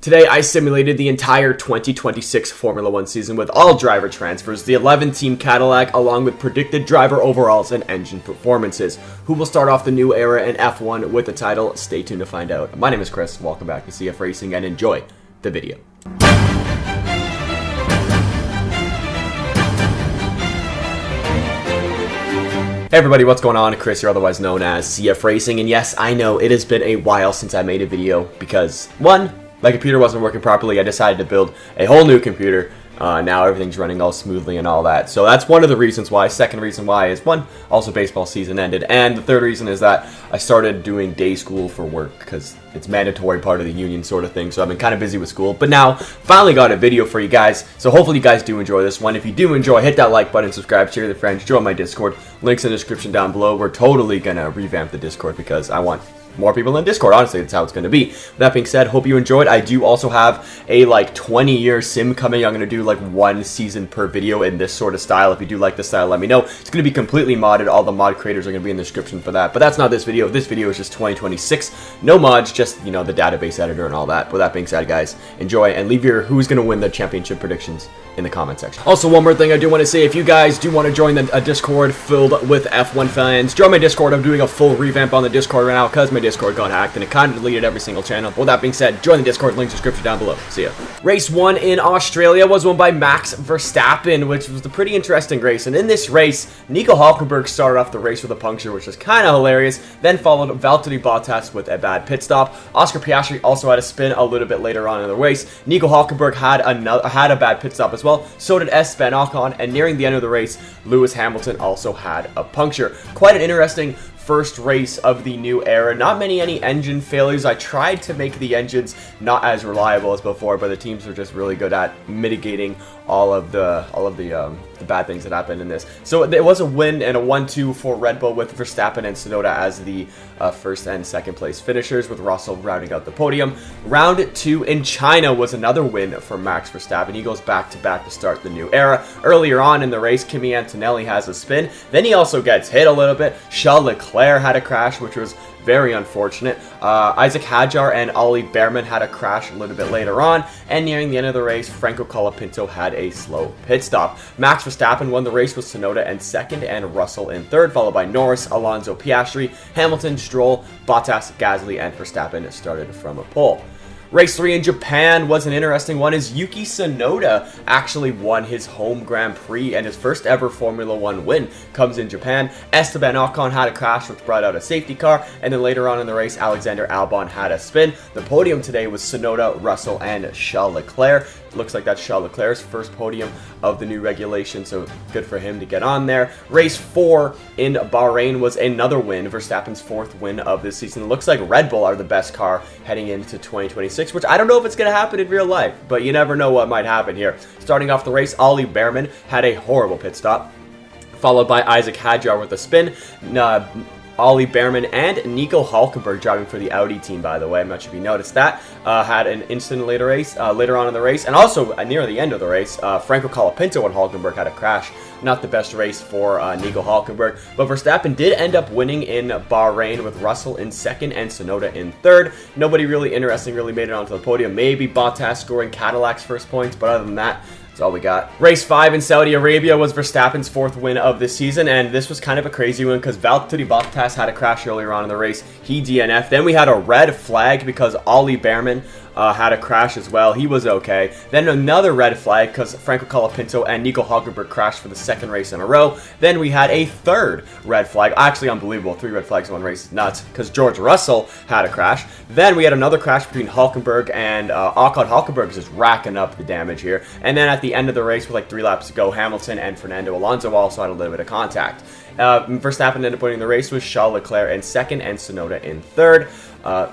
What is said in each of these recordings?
Today, I simulated the entire 2026 Formula 1 season with all driver transfers, the 11-team Cadillac, along with predicted driver overalls and engine performances. Who will start off the new era in F1 with the title? Stay tuned to find out. My name is Chris, welcome back to CFRacing, and enjoy the video. Hey everybody, what's going on? Chris here, otherwise known as CFRacing, and yes, I know it has been a while since I made a video because, one, my computer wasn't working properly. I decided to build a whole new computer. Now everything's running all smoothly and all that. So that's one of the reasons why. Second reason why is, one, also baseball season ended. And the third reason is that I started doing day school for work because it's mandatory part of the union sort of thing. So I've been kind of busy with school. But now, finally got a video for you guys. So hopefully you guys do enjoy this one. If you do enjoy, hit that like button, subscribe, share with your friends, join my Discord. Links in the description down below. We're totally going to revamp the Discord because I want more people in Discord. Honestly, that's how it's going to be. With that being said, hope you enjoyed. I do also have a 20-year sim coming. I'm going to do one season per video in this sort of style. If you do like this style, let me know. It's going to be completely modded. All the mod creators are going to be in the description for that. But that's not this video. This video is just 2026. No mods, just, the database editor and all that. With that being said, guys, enjoy and leave your who's going to win the championship predictions in the comment section. Also, one more thing I do want to say, if you guys do want to join a Discord filled with F1 fans, join my Discord. I'm doing a full revamp on the Discord right now because my Discord got hacked and it kind of deleted every single channel. With that being said, join the Discord, link description down below. See ya. Race 1 in Australia was won by Max Verstappen, which was a pretty interesting race. And in this race, Nico Hülkenberg started off the race with a puncture, which was kind of hilarious. Then followed Valtteri Bottas with a bad pit stop. Oscar Piastri also had a spin a little bit later on in the race. Nico Hülkenberg had a bad pit stop as well. So did Esteban Ocon, and nearing the end of the race, Lewis Hamilton also had a puncture. Quite an interesting first race of the new era. Not any engine failures. I tried to make the engines not as reliable as before, but the teams are just really good at mitigating all of the bad things that happened in this. So there was a win and a 1-2 for Red Bull with Verstappen and Tsunoda as the first and second place finishers, with Russell rounding out the podium. Round 2 in China was another win for Max Verstappen. He goes back-to-back to start the new era. Earlier on in the race, Kimi Antonelli has a spin. Then he also gets hit a little bit. Charles Leclerc had a crash, which was very unfortunate. Isaac Hadjar and Ollie Behrman had a crash a little bit later on, and nearing the end of the race, Franco Colapinto had a slow pit stop. Max Verstappen won the race with Tsunoda in second and Russell in third, followed by Norris, Alonso, Piastri, Hamilton, Stroll, Bottas, Gasly, and Verstappen started from a pole. Race 3 in Japan was an interesting one as Yuki Tsunoda actually won his home Grand Prix, and his first ever Formula 1 win comes in Japan. Esteban Ocon had a crash which brought out a safety car, and then later on in the race, Alexander Albon had a spin. The podium today was Tsunoda, Russell, and Charles Leclerc. Looks like that's Charles Leclerc's first podium of the new regulation, so good for him to get on there. Race 4 in Bahrain was another win, Verstappen's fourth win of this season. It looks like Red Bull are the best car heading into 2026, which I don't know if it's going to happen in real life, but you never know what might happen here. Starting off the race, Ollie Behrman had a horrible pit stop, followed by Isaac Hadjar with a spin. Ollie Behrman and Nico Hülkenberg, driving for the Audi team, by the way, I'm not sure if you noticed that, had an incident later on in the race, and also near the end of the race, Franco Colapinto and Hülkenberg had a crash. Not the best race for Nico Hülkenberg, but Verstappen did end up winning in Bahrain with Russell in second and Tsunoda in third. Nobody really interesting really made it onto the podium. Maybe Bottas scoring Cadillac's first points, but other than that, that's all we got. Race 5 in Saudi Arabia was Verstappen's fourth win of the season, and this was kind of a crazy one because Valtteri Bottas had a crash earlier on in the race. He DNF'd. Then we had a red flag because Ollie Behrman had a crash as well. He was okay. Then another red flag because Franco Colapinto and Nico Hülkenberg crashed for the second race in a row. Then we had a third red flag. Actually unbelievable. 3 red flags in one race is nuts because George Russell had a crash. Then we had another crash between Hülkenberg and Ocon. Hülkenberg is just racking up the damage here. And then at the end of the race with 3 laps to go, Hamilton and Fernando Alonso also had a little bit of contact. Verstappen ended up winning the race with Charles Leclerc in second and Tsunoda in third.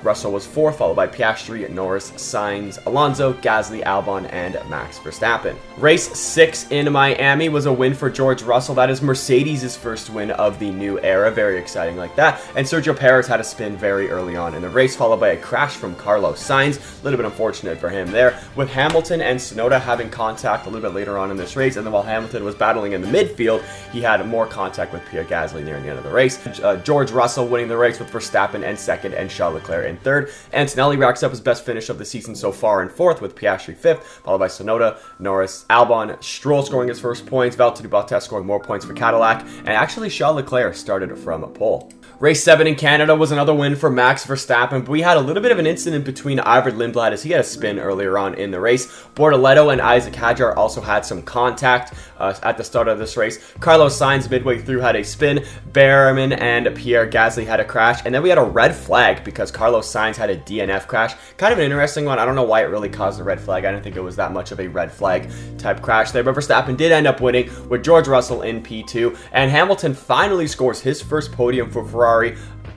Russell was fourth, followed by Piastri, Norris, Sainz, Alonso, Gasly, Albon, and Max Verstappen. Race 6 in Miami was a win for George Russell. That is Mercedes' first win of the new era. Very exciting like that. And Sergio Perez had a spin very early on in the race, followed by a crash from Carlos Sainz. A little bit unfortunate for him there, with Hamilton and Tsunoda having contact a little bit later on in this race. And then while Hamilton was battling in the midfield, he had more contact with Pierre Gasly near the end of the race. George Russell winning the race with Verstappen in second and Charles Leclerc in 3rd. Antonelli racks up his best finish of the season so far in 4th, with Piastri 5th, followed by Tsunoda, Norris, Albon, Stroll scoring his first points, Valtteri Bottas scoring more points for Cadillac, and actually Charles Leclerc started from a pole. Race 7 in Canada was another win for Max Verstappen, but we had a little bit of an incident between Arvid Lindblad as he had a spin earlier on in the race. Bortoleto and Isaac Hadjar also had some contact at the start of this race. Carlos Sainz midway through had a spin. Behrman and Pierre Gasly had a crash, and then we had a red flag because Carlos Sainz had a DNF crash. Kind of an interesting one. I don't know why it really caused a red flag. I didn't think it was that much of a red flag type crash there, but Verstappen did end up winning with George Russell in P2, and Hamilton finally scores his first podium for Ferrari,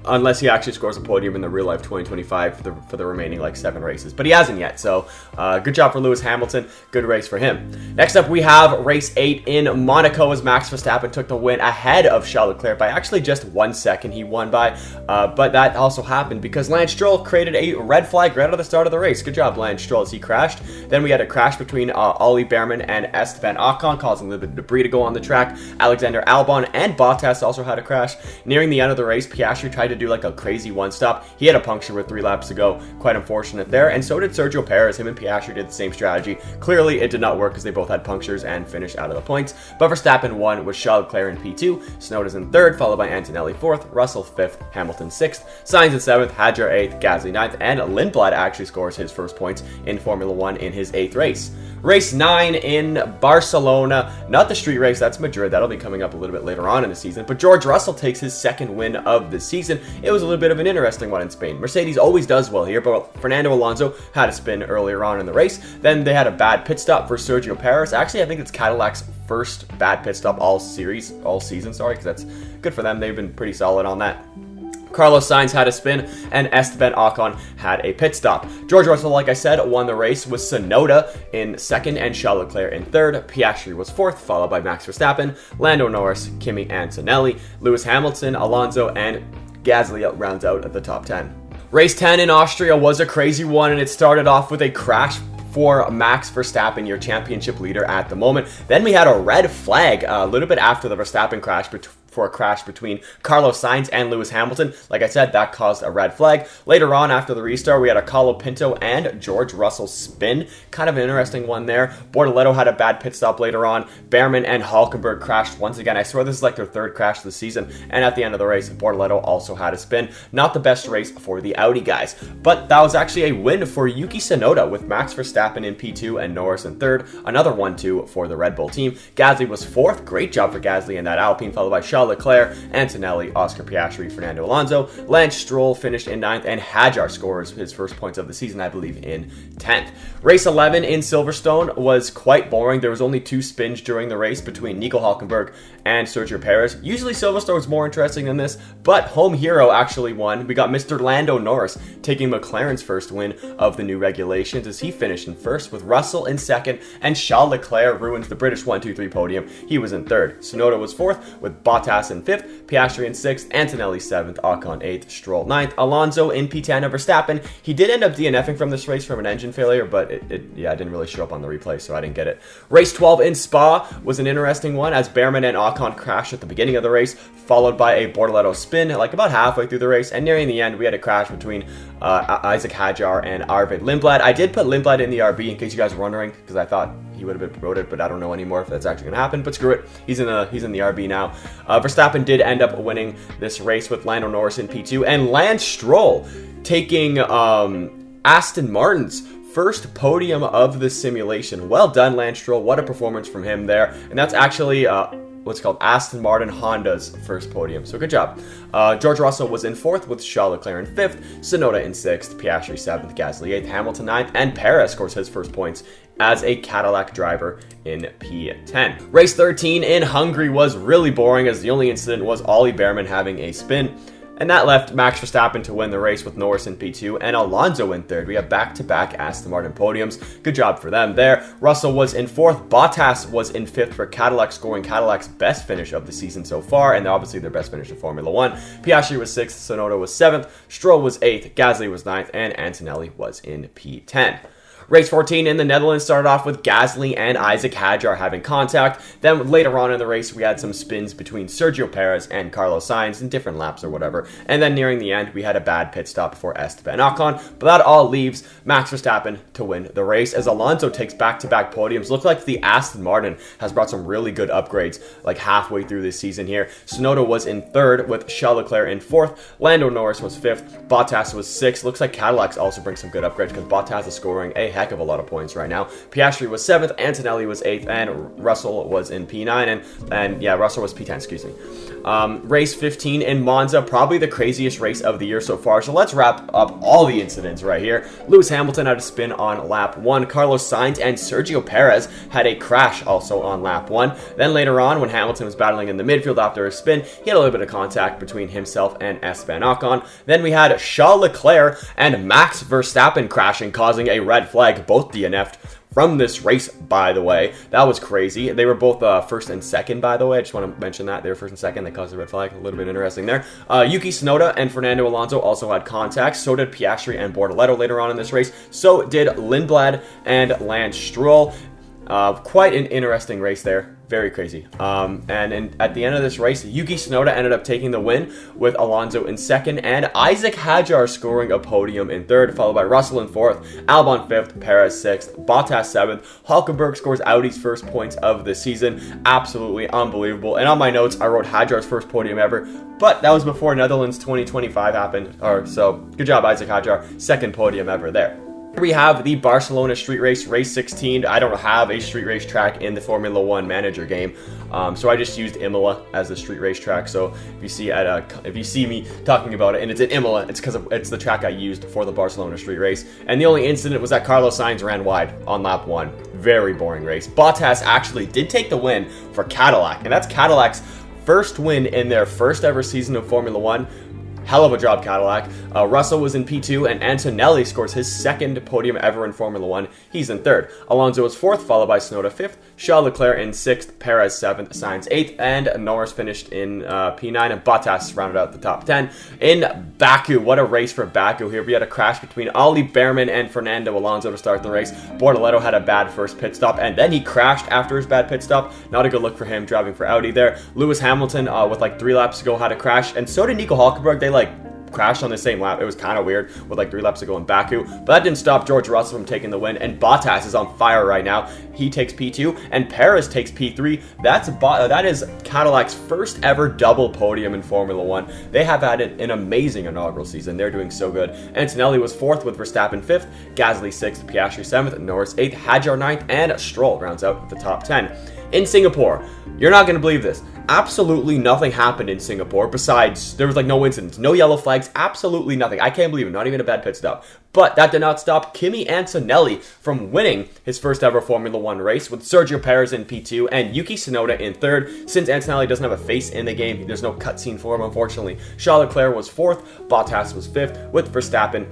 unless he actually scores a podium in the real life 2025 for the remaining like 7 races, but he hasn't yet. So good job for Lewis Hamilton, good race for him. Next up we have race 8 in Monaco as Max Verstappen took the win ahead of Charles Leclerc by actually just 1 second he won by, but that also happened because Lance Stroll created a red flag right at the start of the race. Good job Lance Stroll as he crashed. Then we had a crash between Ollie Behrman and Esteban Ocon, causing a little bit of debris to go on the track. Alexander Albon and Bottas also had a crash. Nearing the end of the race, Piastri tried to do like a crazy one stop. He had a puncture with 3 laps to go. Quite unfortunate there. And so did Sergio Perez. Him and Piastri did the same strategy. Clearly, it did not work because they both had punctures and finished out of the points. But Verstappen won with Charles Leclerc in P2. Tsunoda's in 3rd, followed by Antonelli 4th, Russell 5th, Hamilton 6th, Sainz in 7th, Hadjar 8th, Gasly 9th, and Lindblad actually scores his first points in Formula 1 in his 8th race. Race 9 in Barcelona, not the street race, that's Madrid, that'll be coming up a little bit later on in the season, but George Russell takes his 2nd win of the season. It was a little bit of an interesting one in Spain. Mercedes always does well here, but Fernando Alonso had a spin earlier on in the race. Then they had a bad pit stop for Sergio Perez. Actually, I think it's Cadillac's first bad pit stop all season, because that's good for them. They've been pretty solid on that. Carlos Sainz had a spin, and Esteban Ocon had a pit stop. George Russell, like I said, won the race with Tsunoda in 2nd and Charles Leclerc in 3rd. Piastri was 4th, followed by Max Verstappen, Lando Norris, Kimi Antonelli, Lewis Hamilton, Alonso, and Gasly rounds out at the top 10. Race 10 in Austria was a crazy one, and it started off with a crash for Max Verstappen, your championship leader at the moment. Then we had a red flag a little bit after the Verstappen crash for a crash between Carlos Sainz and Lewis Hamilton. Like I said, that caused a red flag. Later on, after the restart, we had a Carlo Pinto and George Russell spin. Kind of an interesting one there. Bortoleto had a bad pit stop later on. Behrman and Hülkenberg crashed once again. I swear this is like their 3rd crash of the season. And at the end of the race, Bortoleto also had a spin. Not the best race for the Audi guys. But that was actually a win for Yuki Tsunoda with Max Verstappen in P2 and Norris in 3rd. Another 1-2 for the Red Bull team. Gasly was 4th. Great job for Gasly in that Alpine, followed by Charles Leclerc, Antonelli, Oscar Piastri, Fernando Alonso. Lance Stroll finished in 9th, and Hadjar scores his first points of the season, I believe, in 10th. Race 11 in Silverstone was quite boring. There was only 2 spins during the race between Nico Hülkenberg and Sergio Perez. Usually Silverstone is more interesting than this, but home hero actually won. We got Mr. Lando Norris taking McLaren's first win of the new regulations as he finished in 1st with Russell in 2nd, and Charles Leclerc ruins the British 1-2-3 podium. He was in 3rd. Tsunoda was 4th with Bottas in 5th, Piastri in 6th, Antonelli 7th, Ocon 8th, Stroll 9th, Alonso in P10 of Verstappen. He did end up DNFing from this race from an engine failure, but it didn't really show up on the replay, so I didn't get it. Race 12 in Spa was an interesting one as Behrman and Ocon crashed at the beginning of the race, followed by a Bortoleto spin like about halfway through the race, and nearing the end we had a crash between Isaac Hadjar and Arvid Lindblad. I did put Lindblad in the RB in case you guys were wondering, because I thought he would have been promoted, but I don't know anymore if that's actually going to happen, but screw it. He's in the RB now. Verstappen did end up winning this race with Lando Norris in P2, and Lance Stroll taking Aston Martin's first podium of the simulation. Well done, Lance Stroll. What a performance from him there. And that's actually what's called Aston Martin Honda's first podium. So good job. George Russell was in 4th with Charles Leclerc in 5th, Tsunoda in 6th, Piastri 7th, Gasly 8th, Hamilton 9th, and Perez scores his first points as a Cadillac driver in P10. Race 13 in Hungary was really boring as the only incident was Ollie Behrman having a spin. And that left Max Verstappen to win the race with Norris in P2 and Alonso in 3rd. We have back-to-back Aston Martin podiums. Good job for them there. Russell was in 4th. Bottas was in 5th for Cadillac, scoring Cadillac's best finish of the season so far, and obviously their best finish in Formula 1. Piastri was 6th, Tsunoda was 7th, Stroll was 8th, Gasly was 9th, and Antonelli was in P10. Race 14 in the Netherlands started off with Gasly and Isaac Hadjar having contact. Then later on in the race, we had some spins between Sergio Perez and Carlos Sainz in different laps or whatever. And then nearing the end, we had a bad pit stop for Esteban Ocon. But that all leaves Max Verstappen to win the race as Alonso takes back-to-back podiums. Look like the Aston Martin has brought some really good upgrades like halfway through this season here. Tsunoda was in third with Charles Leclerc in fourth. Lando Norris was fifth. Bottas was sixth. Looks like Cadillacs also bring some good upgrades because Bottas is scoring a heck of a lot of points right now. Piastri was 7th, Antonelli was 8th, and Russell was in P9, and Russell was P10, excuse me. Race 15 in Monza, probably the craziest race of the year so far, so let's wrap up all the incidents right here. Lewis Hamilton had a spin on lap 1, Carlos Sainz and Sergio Perez had a crash also on lap 1. Then later on, when Hamilton was battling in the midfield after a spin, he had a little bit of contact between himself and Esteban Ocon. Then we had Charles Leclerc and Max Verstappen crashing, causing a red flag, both DNF'd from this race, by the way. That was crazy. They were both first and second, by the way. I just want to mention that. They were first and second. They caused a red flag. A little bit interesting there. Yuki Tsunoda and Fernando Alonso also had contact. So did Piastri and Bortoleto later on in this race. So did Lindblad and Lance Stroll. Quite an interesting race there. Very crazy. At the end of this race, Yuki Tsunoda ended up taking the win with Alonso in second and Isaac Hadjar scoring a podium in third, followed by Russell in fourth, Albon fifth, Perez sixth, Bottas seventh. Hulkenberg scores Audi's first points of the season. Absolutely unbelievable. And on my notes, I wrote Hadjar's first podium ever, but that was before Netherlands 2025 happened. So good job, Isaac Hadjar. Second podium ever there. We have the Barcelona street race, race 16. I don't have a street race track in the Formula 1 manager game, so I just used Emilia as the street race track. So if you see me talking about it and it's in Emilia, it's because it's the track I used for the Barcelona street race. And the only incident was that Carlos Sainz ran wide on lap 1. Very boring race. Bottas actually did take the win for Cadillac, and that's Cadillac's first win in their first ever season of Formula 1. Hell of a job, Cadillac. Russell was in P2, and Antonelli scores his second podium ever in Formula 1. He's in third. Alonso was fourth, followed by Tsunoda fifth, Charles Leclerc in sixth, Perez seventh, Sainz eighth, and Norris finished in P9, and Bottas rounded out the top 10. In Baku, what a race for Baku here. We had a crash between Ollie Behrman and Fernando Alonso to start the race. Bortoleto had a bad first pit stop, and then he crashed after his bad pit stop. Not a good look for him driving for Audi there. Lewis Hamilton, with like 3 laps to go, had a crash, and so did Nico Hulkenberg. They crashed on the same lap. It was kind of weird with 3 laps to go in Baku, but that didn't stop George Russell from taking the win, and Bottas is on fire right now. He takes P2 and Perez takes P3. That is Cadillac's first ever double podium in Formula 1. They have had an amazing inaugural season. They're doing so good. Antonelli was 4th with Verstappen 5th, Gasly 6th, Piastri 7th, Norris 8th, Hadjar 9th, and Stroll rounds out the top 10. In Singapore, you're not going to believe this. Absolutely nothing happened in Singapore besides there was no incidents, no yellow flags, absolutely nothing. I can't believe it, not even a bad pit stop. But that did not stop Kimi Antonelli from winning his first ever Formula 1 race with Sergio Perez in P2 and Yuki Tsunoda in third. Since Antonelli doesn't have a face in the game, there's no cutscene for him, unfortunately. Charles Leclerc was 4th, Bottas was 5th, with Verstappen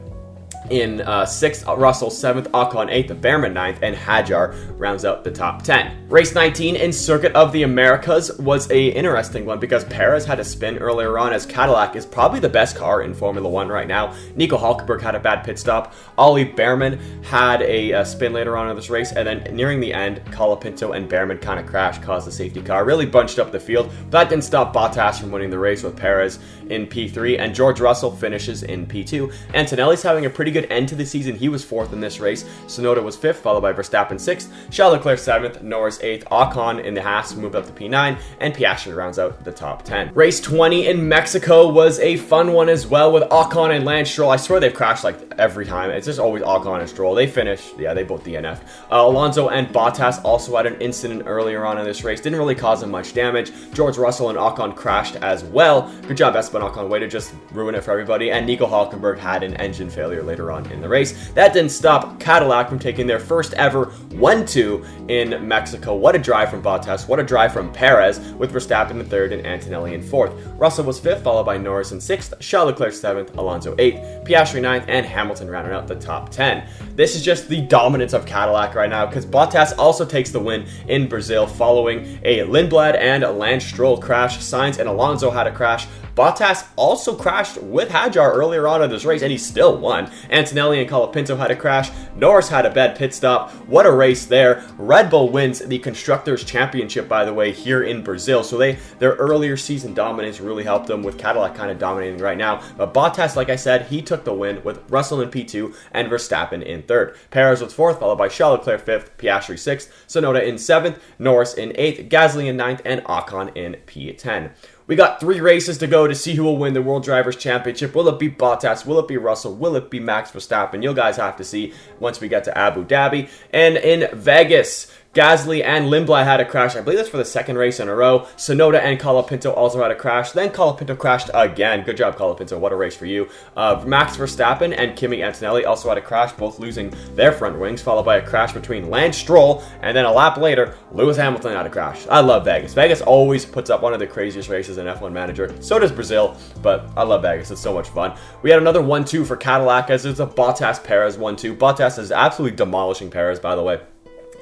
in 6th, Russell 7th, Ocon 8th, Behrman 9th, and Hadjar rounds out the top 10. Race 19 in Circuit of the Americas was a interesting one because Perez had a spin earlier on, as Cadillac is probably the best car in Formula 1 right now. Nico Hulkenberg had a bad pit stop. Ollie Behrman had a spin later on in this race, and then nearing the end, Colapinto and Behrman kind of crashed, caused the safety car, really bunched up the field. But that didn't stop Bottas from winning the race with Perez in P3, and George Russell finishes in P2. Antonelli's having a pretty good end to the season. He was 4th in this race. Tsunoda was 5th, followed by Verstappen 6th, Charles Leclerc 7th, Norris 8th, Ocon in the Haas moved up to P9, and Piastri rounds out the top 10. Race 20 in Mexico was a fun one as well with Ocon and Lance Stroll. I swear they've crashed every time. It's just always Ocon and Stroll. They finished, they both DNF'd. Alonso and Bottas also had an incident earlier on in this race. Didn't really cause them much damage. George Russell and Ocon crashed as well. Good job, Esteban Ocon. Way to just ruin it for everybody. And Nico Hulkenberg had an engine failure later on in the race. That didn't stop Cadillac from taking their first ever 1-2 in Mexico. What a drive from Bottas. What a drive from Perez, with Verstappen in 3rd and Antonelli in 4th. Russell was 5th, followed by Norris in 6th, Charles Leclerc 7th, Alonso 8th, Piastri 9th, and Hamilton rounding out the top 10. This is just the dominance of Cadillac right now, because Bottas also takes the win in Brazil following a Lindblad and Lance Stroll crash. Sainz and Alonso had a crash. Bottas also crashed with Hadjar earlier on in this race, and he still won. Antonelli and Colapinto had a crash. Norris had a bad pit stop. What a race there. Red Bull wins the Constructors' Championship, by the way, here in Brazil. So their earlier season dominance really helped them, with Cadillac kind of dominating right now. But Bottas, like I said, he took the win with Russell in P2 and Verstappen in 3rd. Perez was 4th, followed by Charles Leclerc 5th, Piastri 6th, Tsunoda in 7th, Norris in 8th, Gasly in 9th, and Ocon in P10. We got 3 races to go to see who will win the World Drivers' Championship. Will it be Bottas? Will it be Russell? Will it be Max Verstappen? You guys have to see once we get to Abu Dhabi. And in Vegas, Gasly and Lindblad had a crash. I believe that's for the 2nd race in a row. Tsunoda and Colapinto also had a crash. Then Colapinto crashed again. Good job, Colapinto. What a race for you. Max Verstappen and Kimi Antonelli also had a crash, both losing their front wings, followed by a crash between Lance Stroll, and then a lap later, Lewis Hamilton had a crash. I love Vegas. Vegas always puts up one of the craziest races in F1 Manager. So does Brazil, but I love Vegas. It's so much fun. We had another 1-2 for Cadillac, as it's a Bottas-Perez 1-2. Bottas is absolutely demolishing Perez, by the way.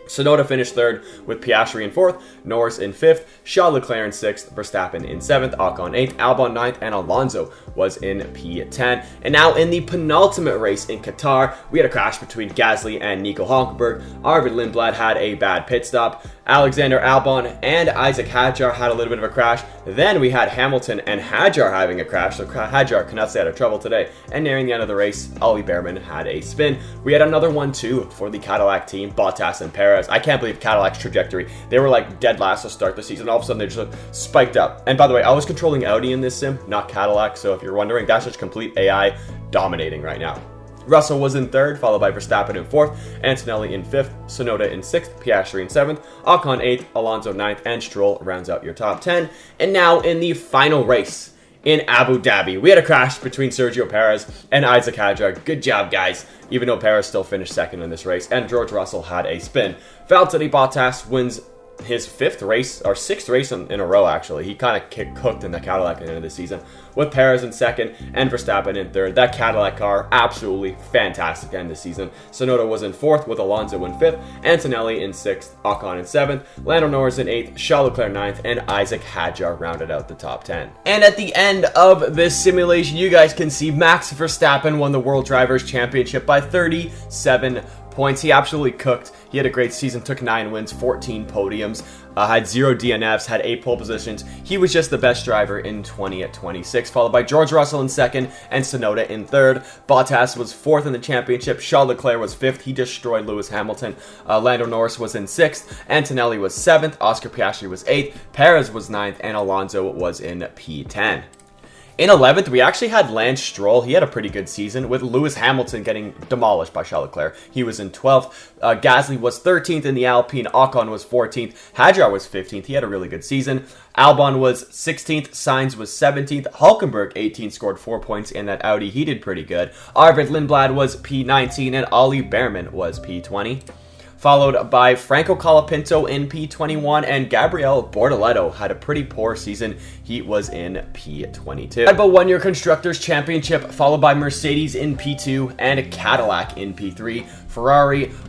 Tsunoda finished 3rd with Piastri in 4th, Norris in 5th, Charles Leclerc in 6th, Verstappen in 7th, Ocon 8th, Albon 9th, and Alonso was in P10. And now in the penultimate race in Qatar, we had a crash between Gasly and Nico Hulkenberg. Arvid Lindblad had a bad pit stop. Alexander Albon and Isaac Hadjar had a little bit of a crash. Then we had Hamilton and Hadjar having a crash, so Hadjar cannot stay out of trouble today. And nearing the end of the race, Ollie Behrman had a spin. We had another 1-2 for the Cadillac team, Bottas and Perez. I can't believe Cadillac's trajectory. They were like dead last to start the season. All of a sudden, they just spiked up. And by the way, I was controlling Audi in this sim, not Cadillac. So if you're wondering, that's just complete AI dominating right now. Russell was in 3rd, followed by Verstappen in 4th, Antonelli in 5th, Tsunoda in 6th, Piastri in 7th, Ocon 8th, Alonso 9th, and Stroll rounds out your top 10. And now in the final race in Abu Dhabi, we had a crash between Sergio Perez and Isaac Hadjar. Good job, guys, even though Perez still finished 2nd in this race, and George Russell had a spin. Valtteri Bottas wins his 5th race, or 6th race in a row, actually. He kind of cooked in the Cadillac at the end of the season, with Perez in 2nd and Verstappen in 3rd. That Cadillac car, absolutely fantastic to end the season. Tsunoda was in 4th, with Alonso in 5th, Antonelli in 6th, Ocon in 7th, Lando Norris in 8th, Charles Leclerc 9th, and Isaac Hadjar rounded out the top 10. And at the end of this simulation, you guys can see Max Verstappen won the World Drivers' Championship by 37 points. He absolutely cooked. He had a great season, took 9 wins, 14 podiums, had 0 DNFs, had 8 pole positions. He was just the best driver in 20 at 26, followed by George Russell in 2nd and Tsunoda in 3rd. Bottas was 4th in the championship. Charles Leclerc was 5th. He destroyed Lewis Hamilton. Lando Norris was in 6th. Antonelli was 7th. Oscar Piastri was 8th. Perez was 9th. And Alonso was in P10. In 11th, we actually had Lance Stroll. He had a pretty good season, with Lewis Hamilton getting demolished by Charles Leclerc. He was in 12th. Gasly was 13th in the Alpine. Ocon was 14th. Hadjar was 15th. He had a really good season. Albon was 16th. Sainz was 17th. Hulkenberg, 18th, scored 4 points in that Audi. He did pretty good. Arvid Lindblad was P19, and Ollie Behrman was P20. Followed by Franco Colapinto in P21, and Gabriele Bortoleto had a pretty poor season. He was in P22. Red Bull won your Constructors' Championship, followed by Mercedes in P2 and Cadillac in P3.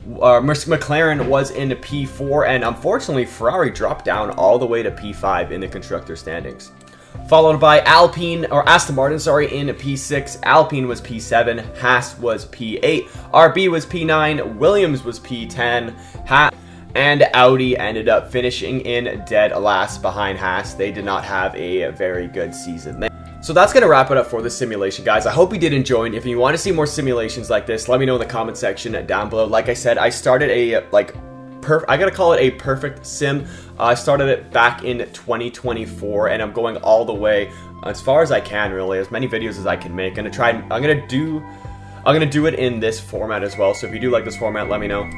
McLaren was in P4, and unfortunately, Ferrari dropped down all the way to P5 in the Constructors' standings. Followed by Aston Martin, in P6. Alpine was P7. Haas was P8. RB was P9. Williams was P10. And Audi ended up finishing in dead last behind Haas. They did not have a very good season. So that's going to wrap it up for this simulation, guys. I hope you did enjoy. And if you want to see more simulations like this, let me know in the comment section down below. Like I said, I started I gotta call it a perfect sim. I started it back in 2024, and I'm going all the way as far as I can, really, as many videos as I can make. I'm gonna do it in this format as well. So if you do like this format, let me know.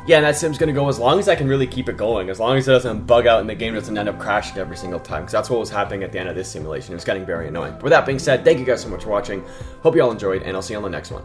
Yeah, and that sim's gonna go as long as I can really keep it going, as long as it doesn't bug out and the game doesn't end up crashing every single time, because that's what was happening at the end of this simulation. It was getting very annoying. But with that being said, thank you guys so much for watching. Hope you all enjoyed, and I'll see you on the next one.